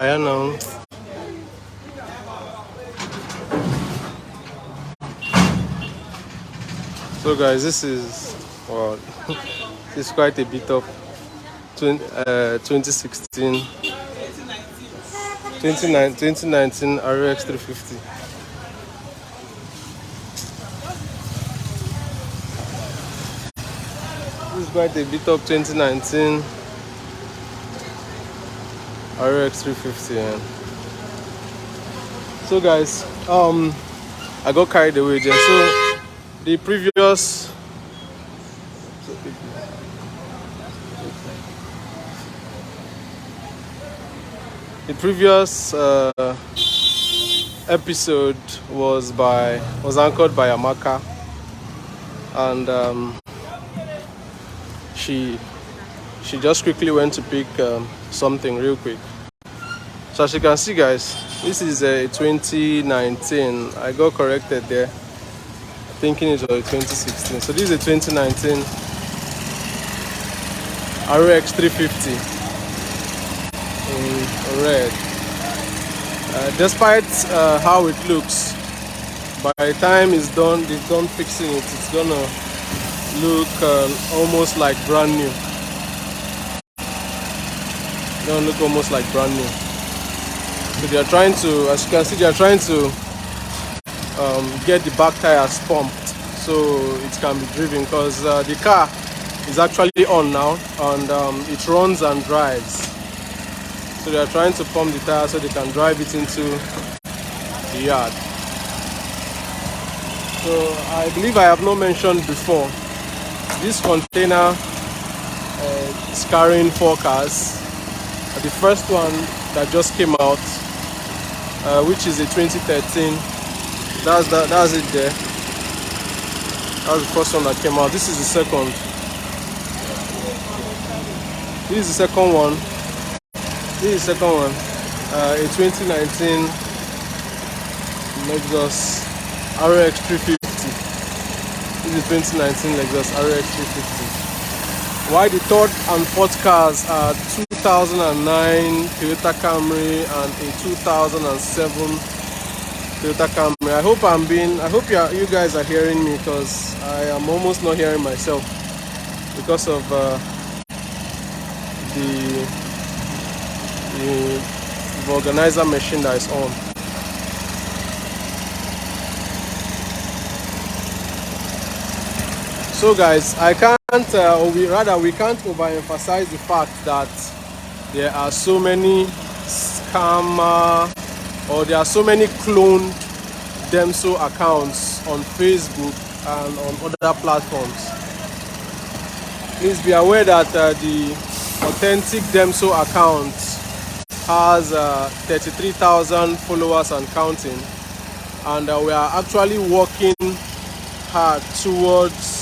I don't know. So guys, this is well, this is quite a bit of 2016, 2019 RX350. This is quite a bit of 2019 RX350. Yeah. So guys, I got carried away there. So the previous episode was anchored by Amaka, and she just quickly went to pick something real quick. So as you can see, guys, this is a 2019. I got corrected there, thinking it was 2016. So this is a 2019 RX350 in red. Despite how it looks, by the time it's done fixing it, it's gonna look almost like brand new. It's gonna look almost like brand new. So they are trying to, as you can see, they are trying to get the back tires pumped so it can be driven, because the car is actually on now, and it runs and drives. So they are trying to pump the tire so they can drive it into the yard. So I believe I have not mentioned before, this container is carrying 4 cars. The first one that just came out, which is a 2013. That's it there. That was the first one that came out. This is the second. This is the second one. This is the second one. A 2019 Lexus RX350. This is a 2019 Lexus RX350. While the third and fourth cars are 2009 Toyota Camry and a 2007 Toyota Camry. I hope you guys are hearing me, because I am almost not hearing myself because of the organizer machine that is on. So guys, I can't, we can't overemphasize the fact that there are so many scammer, or there are so many cloned Demso accounts on Facebook and on other platforms. Please be aware that the authentic Demso account has 33,000 followers and counting, and we are actually working hard towards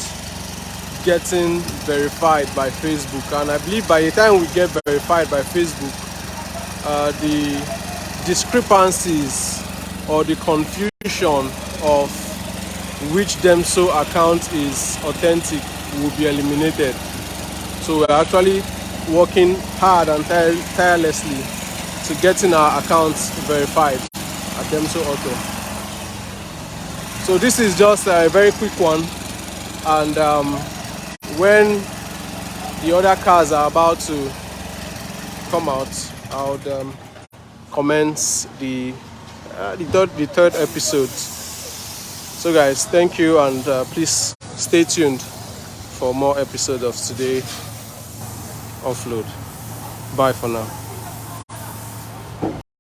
getting verified by Facebook. And I believe by the time we get verified by Facebook, the discrepancies or the confusion of which Demso account is authentic will be eliminated. So we're actually working hard and tirelessly to getting our accounts verified at Demso Auto. So this is just a very quick one, and when the other cars are about to come out, I would commence the third episode. So guys, thank you, and please stay tuned for more episodes of Today Offload. Bye for now.